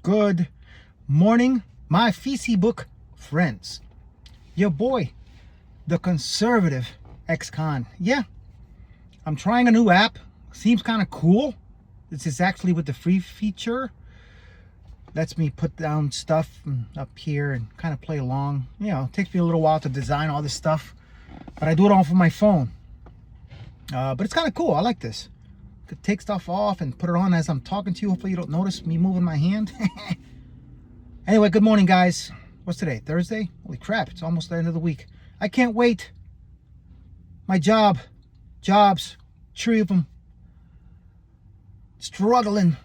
Good morning, my Facebook friends. Your boy, the conservative ex-con. Yeah, I'm trying a new app. Seems kind of cool. This is actually with the free feature. Lets me put down stuff up here and kind of play along. You know, it takes me a little while to design all this stuff, but I do it all from my phone. But it's kind of cool. I like this. Could take stuff off and put it on as I'm talking to you. Hopefully you don't notice me moving my hand. Anyway, good morning, guys. What's today? Thursday? Holy crap, it's almost the end of the week. I can't wait. My jobs, 3 of them. Struggling.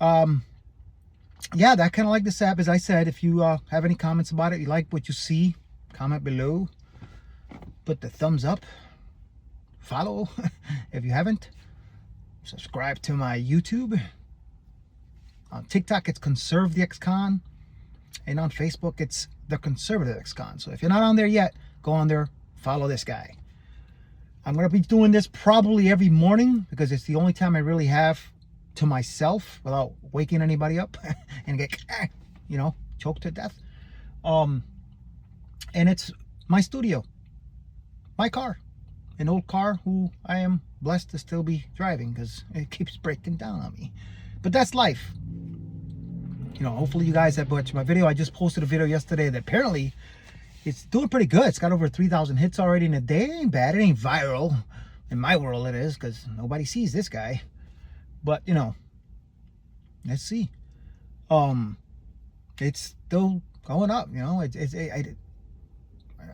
Yeah, that kind of like this app. As I said, if you have any comments about it, you like what you see, comment below. Put the thumbs up. Follow if you haven't. Subscribe to my YouTube. On TikTok, it's Conserve the Ex-Con. And on Facebook, it's The Conservative Ex-Con. So if you're not on there yet, go on there, follow this guy. I'm going to be doing this probably every morning because it's the only time I really have to myself without waking anybody up and get, choked to death. And it's my studio, my car. An old car who I am blessed to still be driving because it keeps breaking down on me. But that's life. Hopefully you guys have watched my video. I just posted a video yesterday that apparently it's doing pretty good. It's got over 3,000 hits already in a day. It ain't bad. It ain't viral. In my world it is because nobody sees this guy. But, let's see. It's still going up,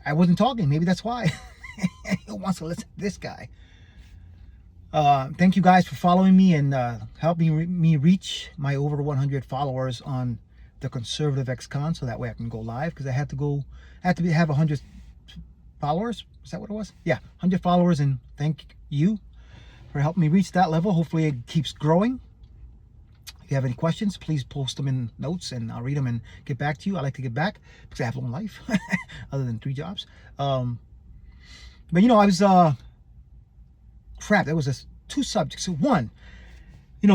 I wasn't talking. Maybe that's why. Who wants to listen to this guy? Thank you guys for following me and helping me reach my over 100 followers on the Conservative Ex-Con, so that way I can go live because I had to have 100 followers. Is that what it was? Yeah, 100 followers, and thank you for helping me reach that level. Hopefully it keeps growing. If you have any questions, please post them in notes and I'll read them and get back to you. I like to get back because I have a long life other than 3 jobs. But I was there was 2 subjects. So one,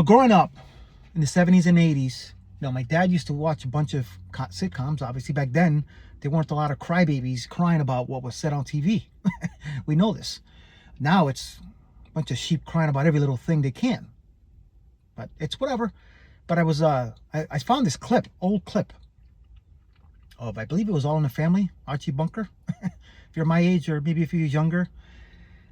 growing up in the 70s and 80s, my dad used to watch a bunch of sitcoms. Obviously back then there weren't a lot of crybabies crying about what was said on TV. We know this. Now it's a bunch of sheep crying about every little thing they can. But it's whatever. But I was I found this old clip of, I believe it was All in the Family, Archie Bunker. If you're my age, or maybe if you're younger.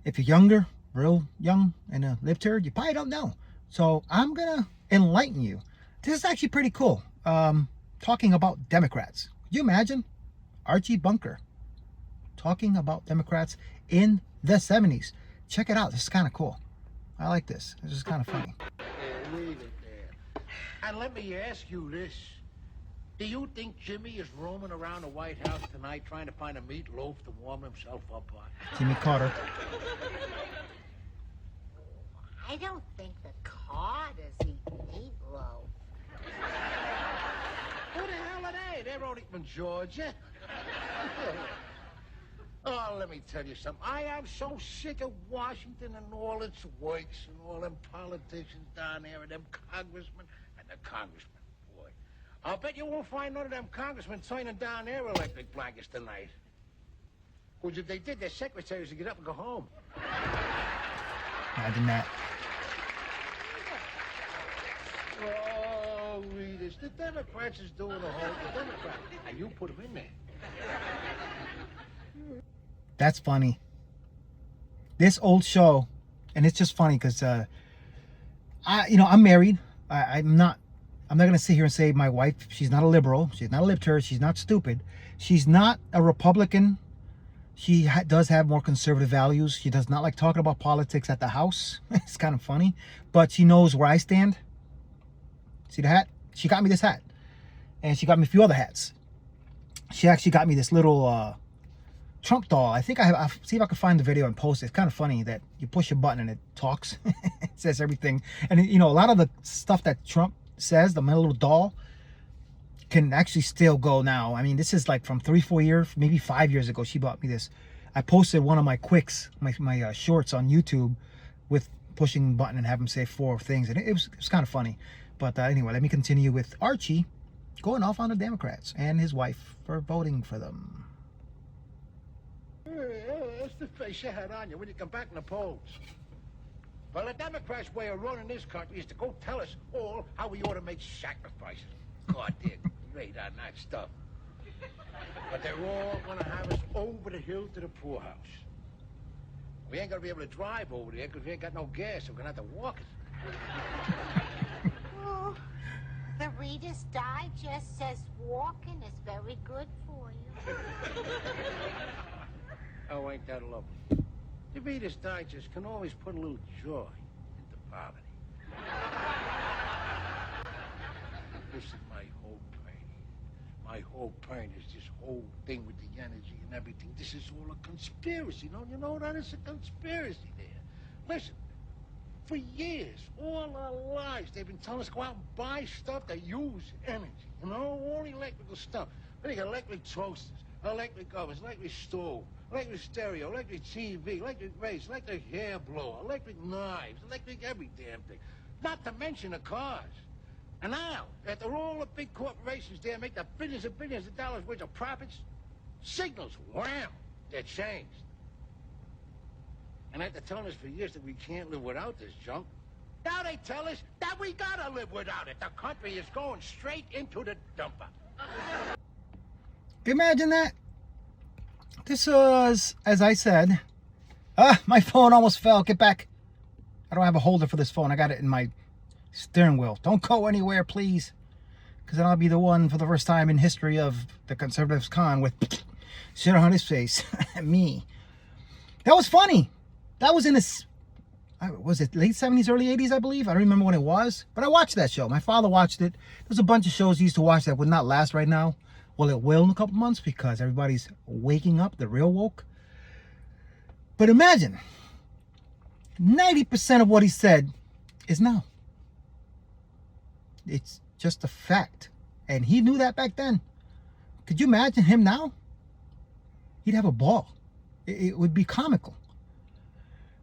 If you're younger, real young and a libtard, you probably don't know. So I'm gonna enlighten you. This is actually pretty cool. Talking about Democrats. Could you imagine Archie Bunker talking about Democrats in the 70s? Check it out. This is kind of cool. I like this. This is kind of funny. Leave it there. And let me ask you this. Do you think Jimmy is roaming around the White House tonight trying to find a meatloaf to warm himself up on? Jimmy Carter. I don't think the Carters eat meatloaf. Who the hell are they? They're only from Georgia. Oh, let me tell you something. I am so sick of Washington and all its works and all them politicians down there and them congressmen and the congressmen. Boy, I'll bet you won't find none of them congressmen turning down their electric blankets tonight. Because if they did, their secretaries would get up and go home. Imagine that. Oh, read this. The Democrats is doing the whole... The Democrats. And you put them in there. That's funny. This old show, and it's just funny because I'm married. I'm not gonna sit here and say my wife, she's not a liberal, she's not a libtard, she's not stupid, she's not a Republican. She does have more conservative values. She does not like talking about politics at the house. It's kind of funny, but she knows where I stand. See the hat? She got me this hat, and she got me a few other hats. She actually got me this little Trump doll. I think I'll see if I can find the video and post it. It's kind of funny that you push a button and it talks. It says everything. And a lot of the stuff that Trump says, the little doll, can actually still go now. I mean, this is like from 3-4 years, maybe 5 years ago. She bought me this. I posted one of my quicks, my shorts on YouTube with pushing the button and have them say 4 things. And it was kind of funny. But anyway, let me continue with Archie going off on the Democrats and his wife for voting for them. That's the face you had on you when you come back in the polls. Well, the Democrats' way of running this country is to go tell us all how we ought to make sacrifices. God, they're great on that stuff. But they're all going to have us over the hill to the poorhouse. We ain't going to be able to drive over there because we ain't got no gas, so we're going to have to walk it. Oh, the Reader's Digest says walking is very good for you. Oh, ain't that lovely? The Reader's Digest can always put a little joy into poverty. Listen, my whole point is this whole thing with the energy and everything. This is all a conspiracy. Don't you know that? It's a conspiracy there. Listen, for years, all our lives, they've been telling us to go out and buy stuff that use energy. You know, all electrical stuff. Then you got electric toasters, electric ovens, electric stove, electric stereo, electric TV, electric race, electric hair blower, electric knives, electric every damn thing. Not to mention the cars. And now, after all the big corporations there make the billions and billions of dollars worth of profits, signals, wham, they're changed. And after telling us for years that we can't live without this junk, now they tell us that we gotta live without it. The country is going straight into the dumper. Imagine that. This was, as I said, my phone almost fell. Get back. I don't have a holder for this phone. I got it in my steering wheel. Don't go anywhere, please. Because then I'll be the one for the first time in history of the Conservatives con with shit on his face. Me. That was funny. That was in was it late 70s, early 80s, I believe? I don't remember when it was. But I watched that show. My father watched it. There's a bunch of shows he used to watch that would not last right now. Well, it will in a couple months because everybody's waking up, the real woke. But imagine, 90% of what he said is now. It's just a fact. And he knew that back then. Could you imagine him now? He'd have a ball. It would be comical.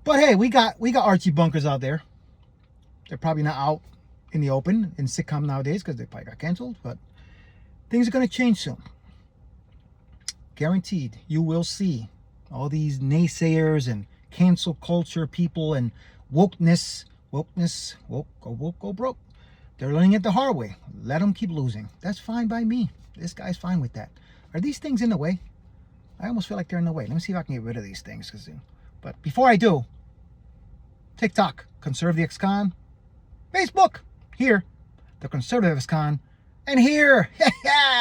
But hey, we got Archie bunkers out there. They're probably not out in the open in sitcom nowadays because they probably got canceled. But things are going to change soon. Guaranteed. You will see all these naysayers and cancel culture people and wokeness, woke, go broke. They're learning it the hard way. Let them keep losing. That's fine by me. This guy's fine with that. Are these things in the way? I almost feel like they're in the way. Let me see if I can get rid of these things. But before I do, TikTok, Conservative Ex-Con. Facebook, here, the Conservative Ex-Con. And here,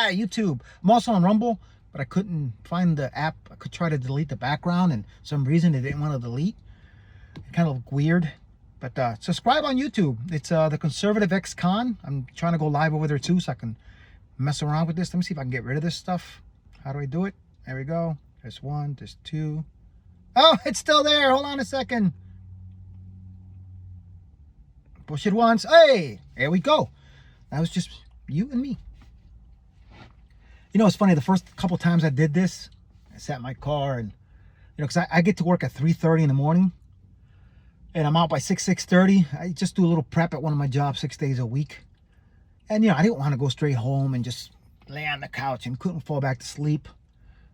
YouTube. I'm also on Rumble, but I couldn't find the app. I could try to delete the background, and for some reason it didn't want to delete. It kind of looked weird. But subscribe on YouTube. It's the Conservative Ex-Con. I'm trying to go live over there too so I can mess around with this. Let me see if I can get rid of this stuff. How do I do it? There we go. There's one, there's two. Oh, it's still there. Hold on a second. Push it once. Hey, there we go. That was just you and me. You know, it's funny. The first couple times I did this, I sat in my car and, you know, because I get to work at 3:30 in the morning. And I'm out by 6:30. I just do a little prep at one of my jobs 6 days a week. And, you know, I didn't want to go straight home and just lay on the couch and couldn't fall back to sleep.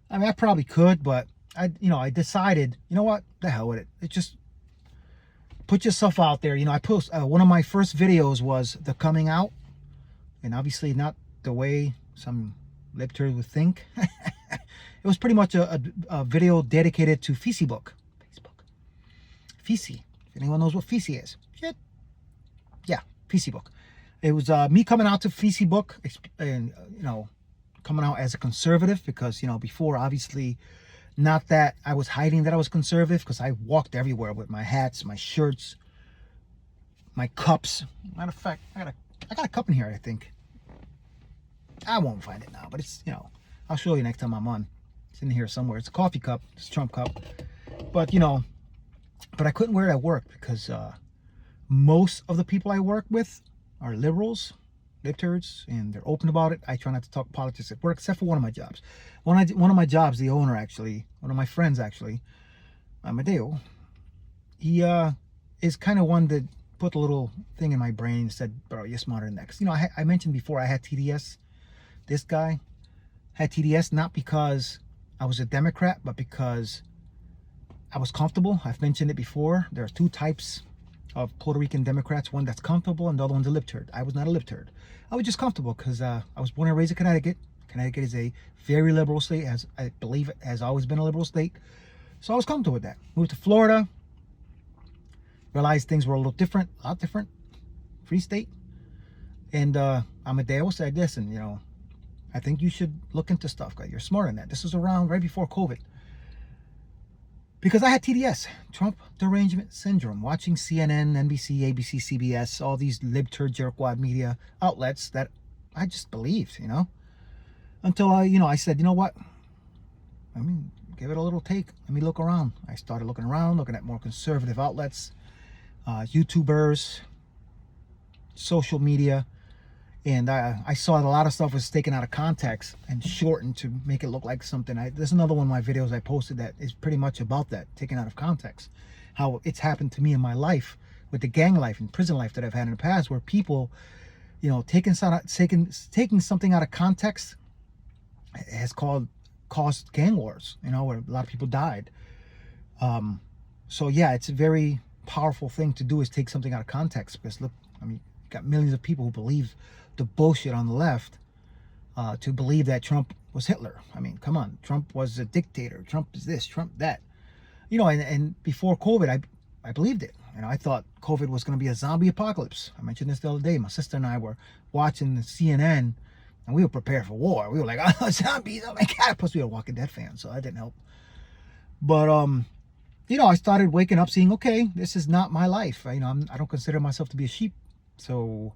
I mean, I probably could, but I decided, you know what? The hell with it. It's just put yourself out there. You know, I post one of my first videos was the coming out, and obviously not the way some libtards would think. It was pretty much a video dedicated to Facebook. Feces. If anyone knows what Feces is. Shit. Yeah, Facebook. It was me coming out to Facebook and, you know, coming out as a conservative because, you know, before, obviously, not that I was hiding that I was conservative because I walked everywhere with my hats, my shirts, my cups. Matter of fact, I got a cup in here, I think. I won't find it now, but it's, you know, I'll show you next time I'm on. It's in here somewhere. It's a coffee cup. It's a Trump cup. But, you know, but I couldn't wear it at work because most of the people I work with are liberals, libtards, and they're open about it. I try not to talk politics at work, except for one of my jobs. One of my jobs, the owner actually, one of my friends actually, Amadeo, he is kind of one that put a little thing in my brain and said, bro, you're smarter than that. 'Cause, you know, I mentioned before I had TDS. This guy had TDS not because I was a Democrat, but because I was comfortable. I've mentioned it before. There are two types of Puerto Rican Democrats. One that's comfortable and the other one's a libtard. I was not a libtard. I was just comfortable because I was born and raised in Connecticut. Connecticut is a very liberal state, as I believe it has always been a liberal state. So I was comfortable with that. Moved to Florida, realized things were a little different, a lot different. Free state. And Amadeo said, listen, you know, I think you should look into stuff, guys. You're smarter than that. This was around right before COVID. Because I had TDS, Trump Derangement Syndrome, watching CNN, NBC, ABC, CBS, all these libtard jerkwad media outlets that I just believed, you know. Until I said, you know what? I mean, give it a little take. Let me look around. I started looking around, looking at more conservative outlets, YouTubers, social media. And I saw that a lot of stuff was taken out of context and shortened to make it look like something. There's another one of my videos I posted that is pretty much about that, taken out of context. How it's happened to me in my life with the gang life and prison life that I've had in the past, where people, you know, taking something out of context has caused gang wars, you know, where a lot of people died. So yeah, it's a very powerful thing to do, is take something out of context. Because look, I mean, you've got millions of people who believe the bullshit on the left, to believe that Trump was Hitler. I mean, come on, Trump was a dictator. Trump is this, Trump that. You know, and before COVID, I believed it. You know, I thought COVID was going to be a zombie apocalypse. I mentioned this the other day. My sister and I were watching the CNN, and we were prepared for war. We were like, oh, zombies, oh my God. Plus, we were Walking Dead fans, so that didn't help. But, you know, I started waking up seeing, okay, this is not my life. You know, I don't consider myself to be a sheep. So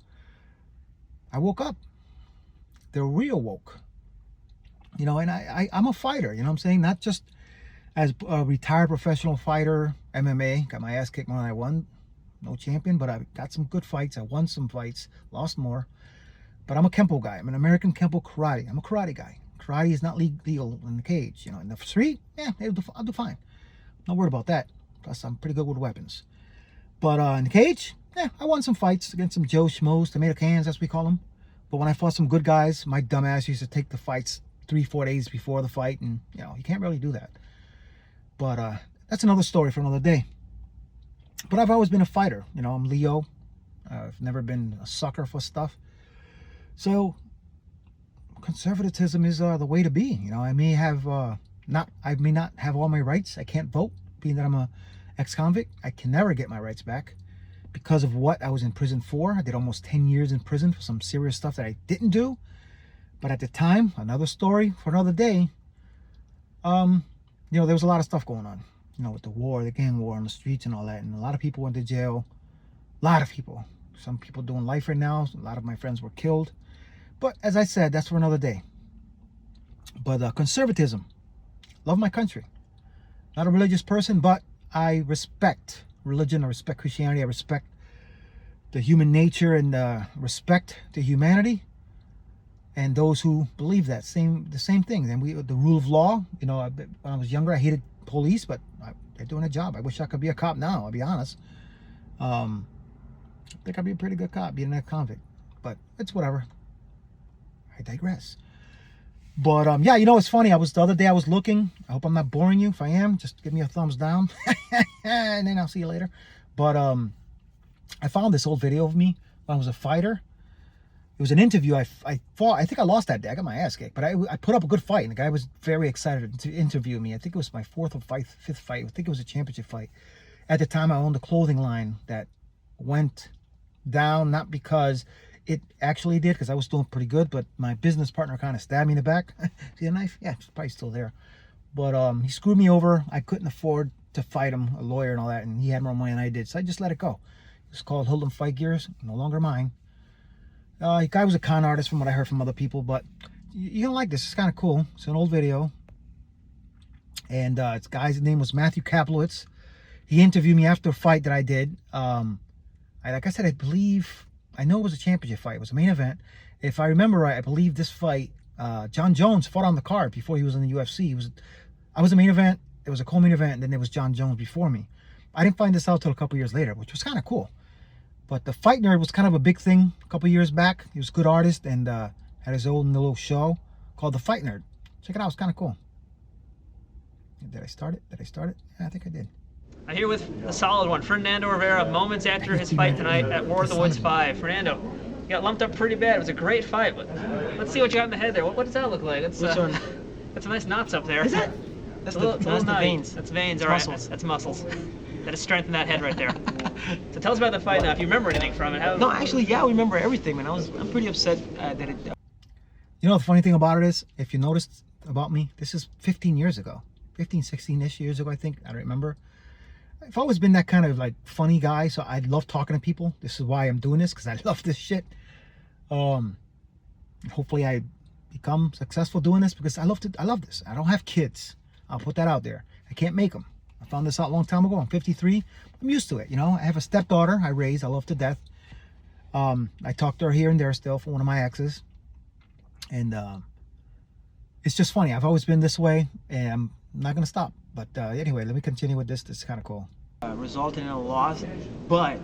I woke up. The real woke. You know, and I'm a fighter, you know what I'm saying? Not just as a retired professional fighter, MMA, got my ass kicked more than I won. No champion, but I got some good fights. I won some fights, lost more. But I'm a Kempo guy. I'm an American Kempo karate. I'm a karate guy. Karate is not legal in the cage. You know, in the street, yeah, I'll do fine. Not worried about that. Plus, I'm pretty good with weapons. But in the cage, yeah, I won some fights against some Joe Schmoes, tomato cans, as we call them. But when I fought some good guys, my dumbass used to take the fights 3-4 days before the fight, and you know, you can't really do that. But that's another story for another day. But I've always been a fighter. You know, I'm Leo. I've never been a sucker for stuff. So conservatism is the way to be. You know, I may not have all my rights. I can't vote, being that I'm a ex-convict. I can never get my rights back because of what I was in prison for. I did almost 10 years in prison for some serious stuff that I didn't do. But at the time, another story for another day, you know, there was a lot of stuff going on, you know, with the war, the gang war on the streets and all that. And a lot of people went to jail. A lot of people. Some people doing life right now. A lot of my friends were killed. But as I said, that's for another day. But conservatism. Love my country. Not a religious person, but I respect religion. I respect Christianity. I respect the human nature and respect to humanity. And those who believe that the same thing. And the rule of law. You know, when I was younger, I hated police, but they're doing a job. I wish I could be a cop now. I'll be honest. I think I'd be a pretty good cop, being a convict. But it's whatever. I digress. But yeah, you know, it's funny. The other day I was looking. I hope I'm not boring you. If I am, just give me a thumbs down, and then I'll see you later. But I found this old video of me when I was a fighter. It was an interview. I fought. I think I lost that day. I got my ass kicked, but I put up a good fight, and the guy was very excited to interview me. I think it was my fourth or fifth fight. I think it was a championship fight. At the time, I owned a clothing line that went down, not because it actually did, because I was doing pretty good, but my business partner kind of stabbed me in the back. See the knife? Yeah, it's probably still there. But he screwed me over. I couldn't afford to fight him, a lawyer and all that, and he had more money than I did, so I just let it go. It's called Hilden Fight Gears, no longer mine. The guy was a con artist from what I heard from other people, but you're gonna like this. It's kind of cool. It's an old video, and this guy's name was Matthew Kaplowitz. He interviewed me after a fight that I did. Like I said, I know it was a championship fight. It was a main event. If I remember right, I believe this fight, John Jones fought on the card before he was in the UFC. I was a main event. It was a co-main event, and then there was John Jones before me. I didn't find this out till a couple years later, which was kind of cool. But the Fight Nerd was kind of a big thing a couple years back. He was a good artist and had his own little show called The Fight Nerd. Check it out. It's kind of cool. Did I start it? Yeah, I think I did. I'm here with a solid one, Fernando Rivera, moments after his fight tonight at War of the Woods 5. Fernando, you got lumped up pretty bad. It was a great fight. Let's see what you got in the head there. What does that look like? That's, Which one? That's some nice knots up there. Is it? That's the knotty. veins. That's veins, It's all right. muscles. That's muscles. That is strength in that head right there. So tell us about the fight now, if you remember anything from it. No, actually, yeah, I remember everything, man. I'm pretty upset that it. You know, the funny thing about it is, if you noticed about me, this is 15 years ago. 15, 16-ish years ago, I think. I don't remember. I've always been that kind of like funny guy, so I love talking to people. This is why I'm doing this, because I love this shit. Hopefully I become successful doing this, because I love this. I don't have kids. I'll put that out there. I can't make them. I found this out a long time ago. I'm 53. I'm used to it, you know. I have a stepdaughter I raise. I love to death. I talk to her here and there still for one of my exes. And it's just funny. I've always been this way, and I'm not going to stop. But anyway, let me continue with this. This is kind of cool. Resulted in a loss, but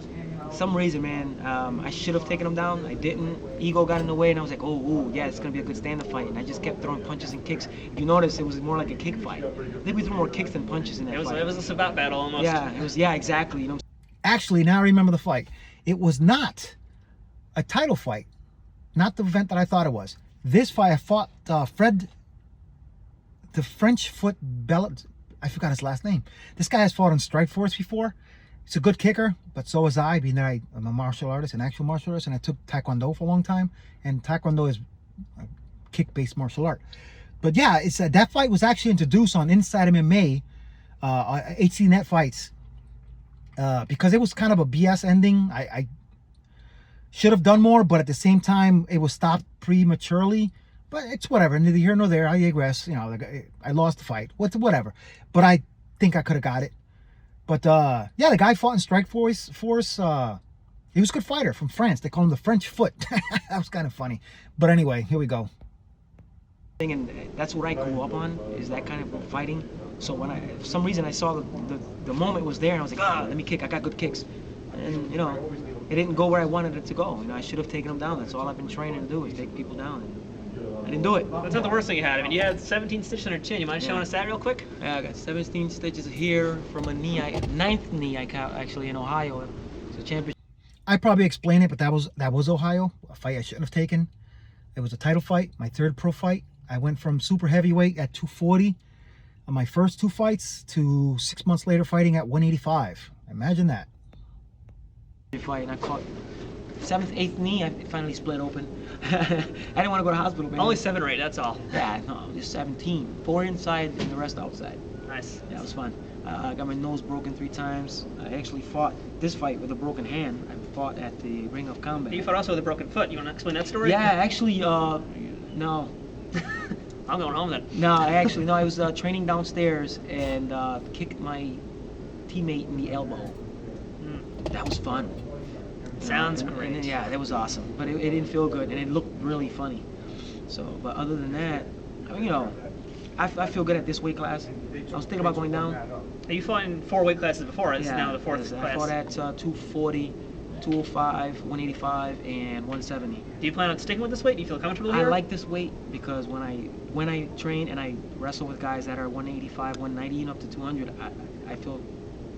some reason, man, I should have taken him down. I didn't. Ego got in the way, and I was like, oh, yeah, it's gonna be a good stand-up fight. And I just kept throwing punches and kicks. If you notice, it was more like a kick fight. I think we threw more kicks than punches in that fight. It was a sabat battle almost. Yeah, it was. Yeah, exactly. You know. Actually, now I remember the fight. It was not a title fight, not the event that I thought it was. This fight, I fought Fred, the French foot bellet. I forgot his last name. This guy has fought on Strikeforce before. He's a good kicker, but so is I, being that I'm a martial artist, an actual martial artist, and I took Taekwondo for a long time. And Taekwondo is a kick-based martial art. But yeah, it's that fight was actually introduced on Inside MMA, HC Net Fights, because it was kind of a BS ending. I should have done more, but at the same time, it was stopped prematurely. But it's whatever, neither here nor there. I digress. You know, like, I lost the fight. Whatever. But I think I could have got it. But yeah, the guy fought in Strikeforce. He was a good fighter from France. They call him the French Foot. That was kind of funny. But anyway, here we go. And that's what I grew up on, is that kind of fighting. So when for some reason I saw the moment was there, and I was like, let me kick. I got good kicks, and you know, it didn't go where I wanted it to go. You know, I should have taken them down. That's all I've been training to do, is take people down. And I didn't do it. That's not the worst thing you had. I mean, you had 17 stitches on your chin. You mind showing us that real quick? Yeah, I got 17 stitches here from a knee, ninth knee I got actually in Ohio. It's a championship. I probably explained it, but that was Ohio, a fight I shouldn't have taken. It was a title fight, my third pro fight. I went from super heavyweight at 240 on my first two fights to 6 months later fighting at 185. Imagine that. Fight, and I caught 7th, 8th knee. I finally split open. I didn't want to go to hospital, man. Only 7 or 8, that's all. Yeah, no, just 17. 4 inside and the rest outside. Nice. Yeah, it was fun. I got my nose broken 3 times. I actually fought this fight with a broken hand. I fought at the Ring of Combat. You fought also with a broken foot. You want to explain that story? Yeah, actually, no. I'm going home then. No, I was training downstairs and kicked my teammate in the elbow. That was fun. Sounds great. And yeah, that was awesome. But it didn't feel good, and it looked really funny. So, but other than that, I mean, you know, I feel good at this weight class. I was thinking about going down. You fought in 4 weight classes before. This is now the 4th class. I fought at 240, 205, 185, and 170. Do you plan on sticking with this weight? Do you feel comfortable here? I like this weight because when I train and I wrestle with guys that are 185, 190, and up to 200, I feel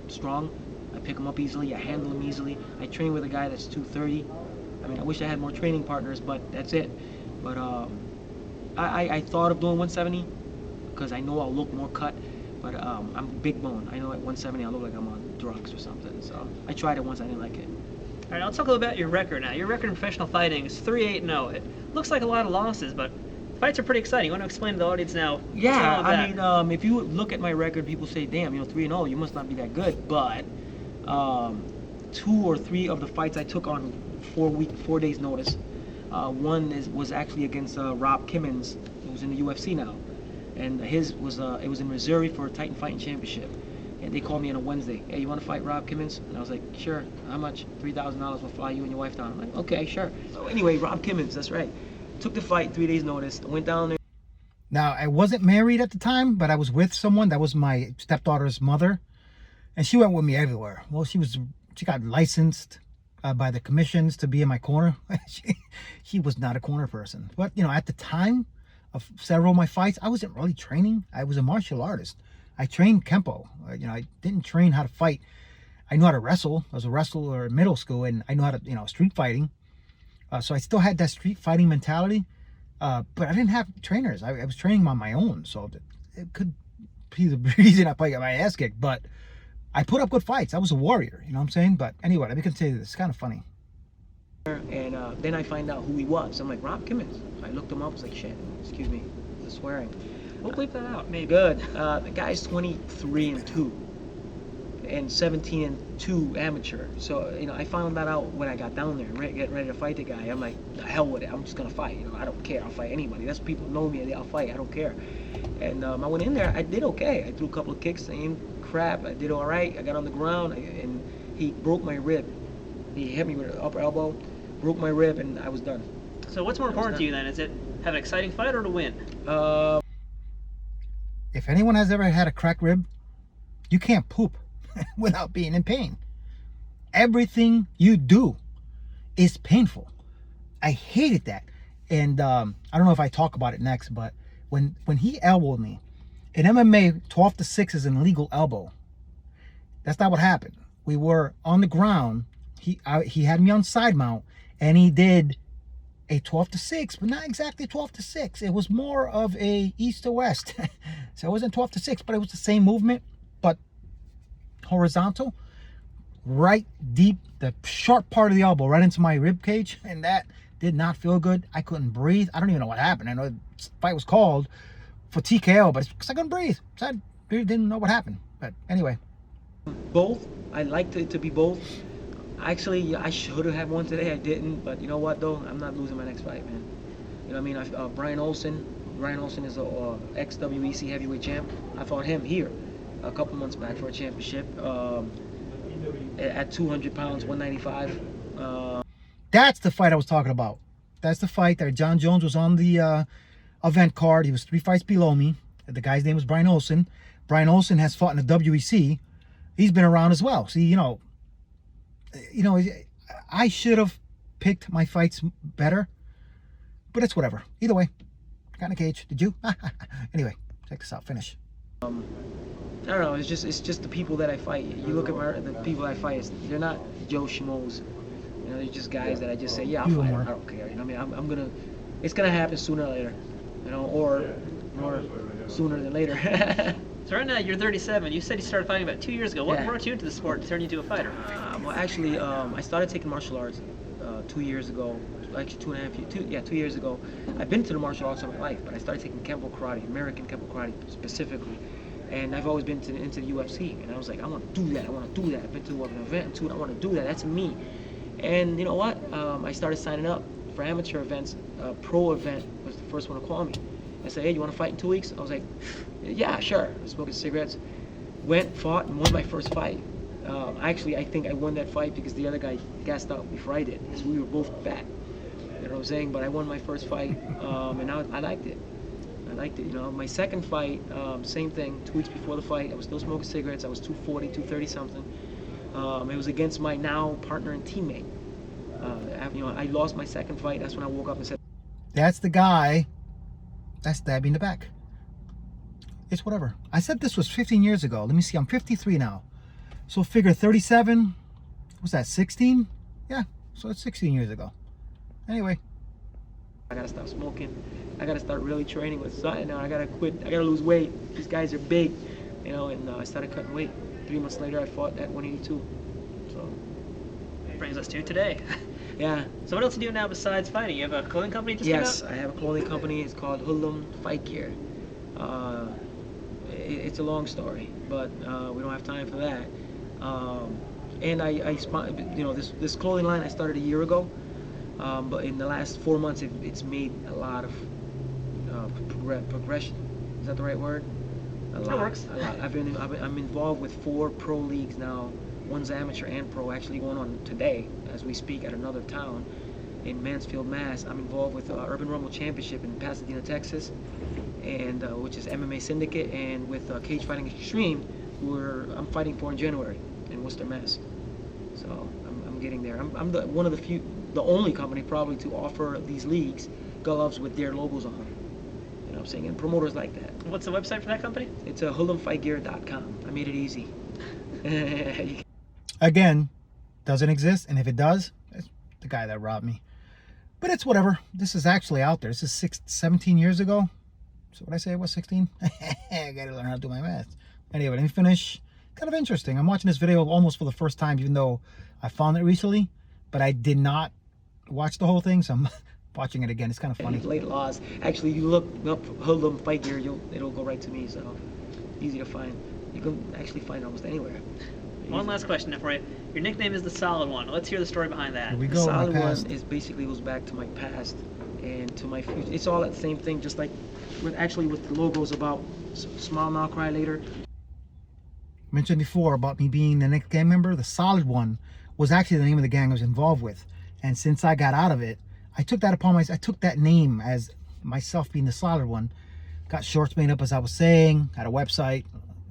strong. I pick them up easily. I handle them easily. I train with a guy that's 230. I mean, I wish I had more training partners, but that's it. But I thought of doing 170 because I know I'll look more cut. But I'm big bone. I know at 170 I look like I'm on drugs or something. So I tried it once. I didn't like it. All right, let's talk a little about your record now. Your record in professional fighting is 3-8-0. It looks like a lot of losses, but fights are pretty exciing. You want to explain to the audience now? Yeah, I mean, if you look at my record, people say, damn, 3-0, you must not be that good. But 2 or 3 of the fights I took on 4 days notice. One was actually against Rob Kimmins, who's in the UFC now. And his was it was in Missouri for a Titan Fighting Championship. And they called me on a Wednesday. Hey, you want to fight Rob Kimmins? And I was like, sure. How much? $3,000 will fly you and your wife down. I'm like, okay, sure. So anyway, Rob Kimmins, that's right. Took the fight 3 days notice. I went down there. Now, I wasn't married at the time, but I was with someone. That was my stepdaughter's mother. And she went with me everywhere. Well, she got licensed. by the commissions to be in my corner. She was not a corner person. But, you know, at the time of several of my fights, I wasn't really training. I was a martial artist. I trained Kempo. You know, I didn't train how to fight. I knew how to wrestle. I was a wrestler in middle school, and I knew how to, you know, street fighting. So I still had that street fighting mentality. But I didn't have trainers. I was training on my own. So it could be the reason I probably got my ass kicked. But I put up good fights. I was a warrior, you know what I'm saying? But anyway, let me continue this. It's kind of funny. And then I find out who he was. I'm like, Rob Kimmons. I looked him up. I was like, shit, excuse me, the swearing. We'll bleep that out. Maybe. Good. The guy's 23-2 and 17-2 amateur. So, you know, I found that out when I got down there, getting ready to fight the guy. I'm like, the hell with it. I'm just going to fight. You know, I don't care. I'll fight anybody. That's people know me. I'll fight. I don't care. And I went in there. I did okay. I threw a couple of kicks. Same crap. I did all right. I got on the ground, and he broke my rib. He hit me with an upper elbow, broke my rib, and I was done. So what's more important to you then? Is it have an exciting fight or to win? If anyone has ever had a cracked rib, you can't poop without being in pain. Everything you do is painful. I hated that. And I don't know if I talk about it next, but when he elbowed me, in MMA, 12-6 is an illegal elbow. That's not what happened. We were on the ground. He had me on side mount, and he did a 12-6, but not exactly 12-6. It was more of a east to west. So it wasn't 12-6, but it was the same movement, but horizontal, right deep, the sharp part of the elbow, right into my rib cage, and that did not feel good. I couldn't breathe. I don't even know what happened. I know the fight was called for TKO, but it's because I couldn't breathe. So I didn't know what happened. But anyway. Both. I liked it to be both. Actually, yeah, I should have had one today. I didn't. But you know what, though? I'm not losing my next fight, man. You know what I mean? Brian Olsen. Brian Olsen is a ex-WEC heavyweight champ. I fought him here a couple months back for a championship at 200 pounds, 195. That's the fight I was talking about. That's the fight that John Jones was on the event card. He was 3 fights below me. The guy's name was Brian Olsen. Brian Olsen has fought in the WEC. He's been around as well. See, you know, I should have picked my fights better, but it's whatever. Either way, got in a cage. Did you? Anyway, check this out. Finish. I don't know. It's just the people that I fight. You look at the people I fight. They're not Joe Schmoes. You know, they're just guys that I just say, yeah, I'll fight. I don't care. You know what I mean? It's gonna happen sooner or later. You know, or more sooner than later. So right now you're 37. You said you started fighting about 2 years ago. What brought you into the sport and turned you into a fighter? Well, actually, I started taking martial arts 2 years ago. Actually, 2 years ago. I've been to the martial arts all my life, but I started taking Kempo Karate, American Kempo Karate specifically. And I've always been into the UFC, and I was like, I want to do that. I want to do that. I've been to an event too, and I want to do that. That's me. And you know what? I started signing up for amateur events. Pro event was the first one to call me. I said, hey, you want to fight in 2 weeks? I was like, yeah, sure. I was smoking cigarettes. Went, fought, and won my first fight. Actually, I think I won that fight because the other guy gassed out before I did, because we were both fat. You know what I'm saying? But I won my first fight, and I liked it. I liked it, you know. My second fight, same thing. 2 weeks before the fight, I was still smoking cigarettes. I was 240, 230 something. It was against my now partner and teammate. You know, I lost my second fight. That's when I woke up and said, That's the guy that stabbed me in the back. It's whatever. I said this was 15 years ago. Let me see. I'm 53 now. So figure 37. Was that 16? Yeah. So it's 16 years ago. Anyway. I gotta stop smoking. I gotta start really training with something now. I gotta quit. I gotta lose weight. These guys are big, you know. And I started cutting weight. 3 months later, I fought at 182. So Brings us to today. yeah. So what else do you do now besides fighting? You have a clothing company just Yes, came out? I have a clothing company. It's called Hoodlum Fight Gear. It's a long story, but we don't have time for that. And you know, this clothing line I started a year ago, but in the last 4 months, it's made a lot of progression. Is that the right word? That works. A lot. I'm involved with 4 pro leagues now. One's amateur and pro, actually going on today as we speak at another town in Mansfield, Mass. I'm involved with Urban Rumble Championship in Pasadena, Texas, and which is MMA Syndicate, and with Cage Fighting Extreme, who I'm fighting for in January in Worcester, Mass. So I'm getting there. I'm one of the only company probably to offer these leagues gloves with their logos on. You know what I'm saying? And promoters like that. What's the website for that company? It's hoodlumfightgear.com. I made it easy. Again, doesn't exist, and if it does, it's the guy that robbed me. But it's whatever. This is actually out there. This is 17 years ago. So what I say it was 16? I gotta learn how to do my math. Anyway, let me finish. Kind of interesting. I'm watching this video almost for the first time, even though I found it recently, but I did not watch the whole thing, so I'm watching it again. It's kind of funny. Late laws. Actually, you look up Hoodlum Fight Gear, it'll go right to me. So easy to find. You can actually find it almost anywhere. One last question for you. Your nickname is the Solid One. Let's hear the story behind that. Here we The go. solid My one past. is basically goes back to my past and to my future. It's all that same thing, just like with the logos about Smile Now Cry Later. Mentioned before about me being the next gang member. The Solid One was actually the name of the gang I was involved with, and since I got out of it, I took that upon myself. I took that name as myself being the Solid One. Got shorts made up, as I was saying. Had a website.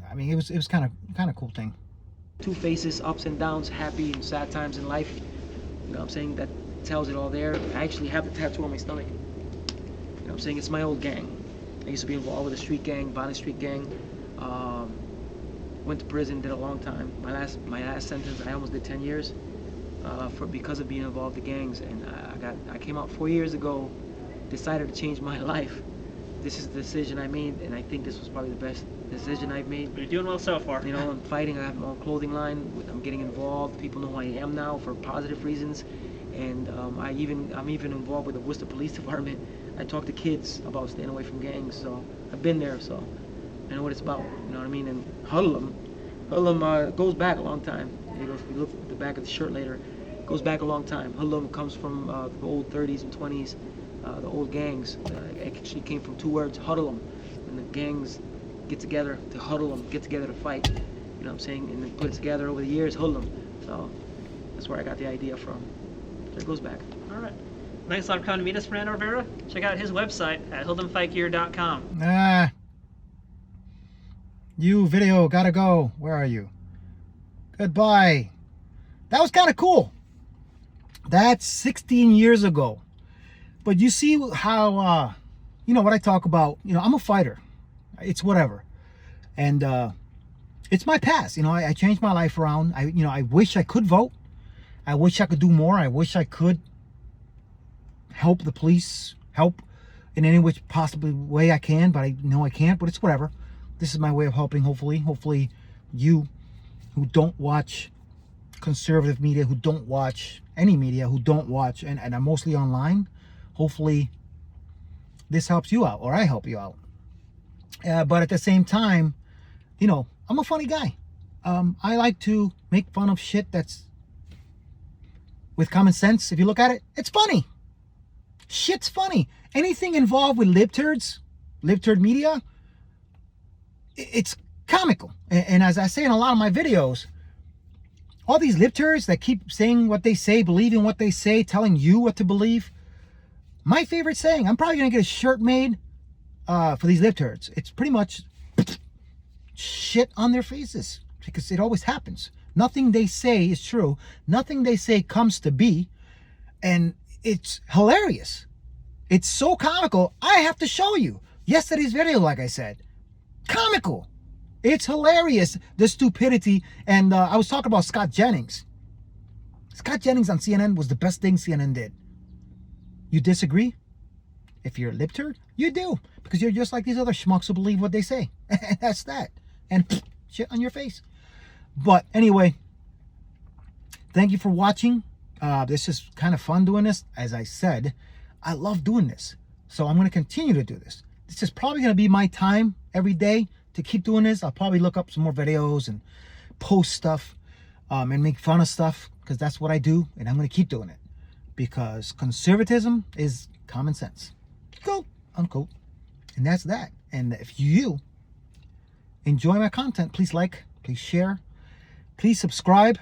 I mean, it was kind of cool thing. Two faces, ups and downs, happy and sad times in life. You know what I'm saying? That tells it all there. I actually have the tattoo on my stomach. You know what I'm saying? It's my old gang. I used to be involved with a street gang, violent street gang. Went to prison, did a long time. My last sentence, I almost did 10 years because of being involved in gangs. And I came out 4 years ago, decided to change my life. This is the decision I made, and I think this was probably the best decision I've made. You're doing well so far. You know, I'm fighting. I have my own clothing line. I'm getting involved. People know who I am now for positive reasons, and I'm even involved with the Worcester Police Department. I talk to kids about staying away from gangs, so I've been there, so I know what it's about. You know what I mean? And Hoodlum goes back a long time. You know, if we look at the back of the shirt later, it goes back a long time. Hoodlum comes from the old 30s and 20s, the old gangs. It actually came from two words, huddle 'em, and the gangs get together to huddle them, get together to fight. You know what I'm saying? And then put it together over the years, hoodlum. So that's where I got the idea from. So it goes back. All right. Thanks a lot for coming to meet us, Fernando Rivera. Check out his website at hoodlumfightgear.com. You video, gotta go. Where are you? Goodbye. That was kind of cool. That's 16 years ago. But you see how, you know, what I talk about, you know, I'm a fighter. It's whatever. And it's my past. You know, I changed my life around. I wish I could vote. I wish I could do more. I wish I could help the police, help in any which possible way I can, but I know I can't, but it's whatever. This is my way of helping, hopefully you who don't watch conservative media, who don't watch any media, who don't watch, and I'm mostly online, hopefully this helps you out, or I help you out. But at the same time, you know, I'm a funny guy. I like to make fun of shit that's with common sense. If you look at it, it's funny. Shit's funny. Anything involved with libturd media, it's comical. And as I say in a lot of my videos, all these libturds that keep saying what they say, believing what they say, telling you what to believe. My favorite saying, I'm probably going to get a shirt made for these libturds. It's pretty much shit on their faces, because it always happens. Nothing they say is true. Nothing they say comes to be. And it's hilarious. It's so comical, I have to show you. Yesterday's video, like I said, comical. It's hilarious, the stupidity. And I was talking about Scott Jennings. Scott Jennings on CNN was the best thing CNN did. You disagree? If you're a libturd, you do. Because you're just like these other schmucks who believe what they say. That's that. And shit on your face. But anyway, thank you for watching. This is kind of fun doing this. As I said, I love doing this. So I'm going to continue to do this. This is probably going to be my time every day to keep doing this. I'll probably look up some more videos and post stuff and make fun of stuff, because that's what I do. And I'm going to keep doing it, because conservatism is common sense. Quote, unquote. And that's that. And if you enjoy my content, please like, please share, please subscribe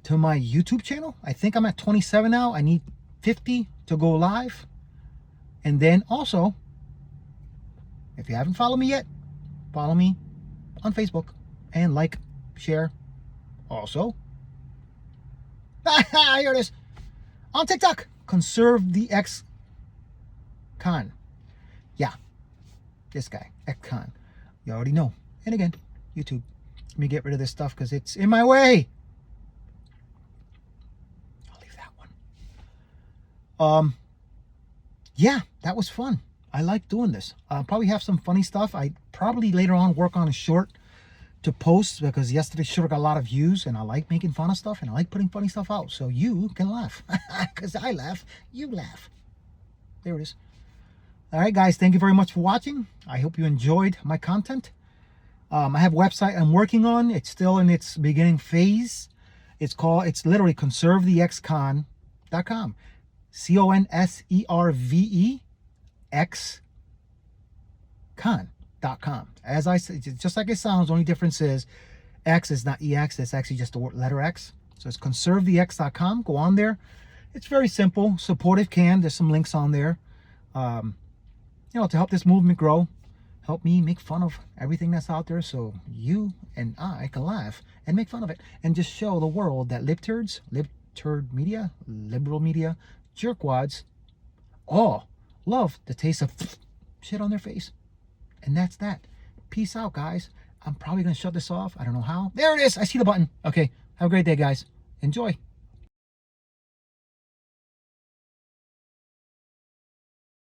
to my YouTube channel. I think I'm at 27 now. I need 50 to go live. And then also, if you haven't followed me yet, follow me on Facebook and like, share. Also, Here it is. On TikTok. Conserve the X Con. Yeah. This guy. X Con. You already know. And again, YouTube. Let me get rid of this stuff because it's in my way. I'll leave that one. Yeah, that was fun. I like doing this. I'll probably have some funny stuff. I probably later on work on a short to post because yesterday's short got a lot of views and I like making fun of stuff and I like putting funny stuff out so you can laugh. Because I laugh, you laugh. There it is. All right, guys, thank you very much for watching. I hope you enjoyed my content. I have a website I'm working on. It's still in its beginning phase. It's literally conservethexcon.com. ConserveTheXCon.com. As I said, just like it sounds, the only difference is X is not EX, it's actually just the letter X. So it's conservethex.com. Go on there. It's very simple. Support if can. There's some links on there. To help this movement grow. Help me make fun of everything that's out there so you and I can laugh and make fun of it and just show the world that libturd media, liberal media, jerkwads all love the taste of shit on their face. And that's that. Peace out, guys. I'm probably going to shut this off. I don't know how. There it is. I see the button. Okay. Have a great day, guys. Enjoy.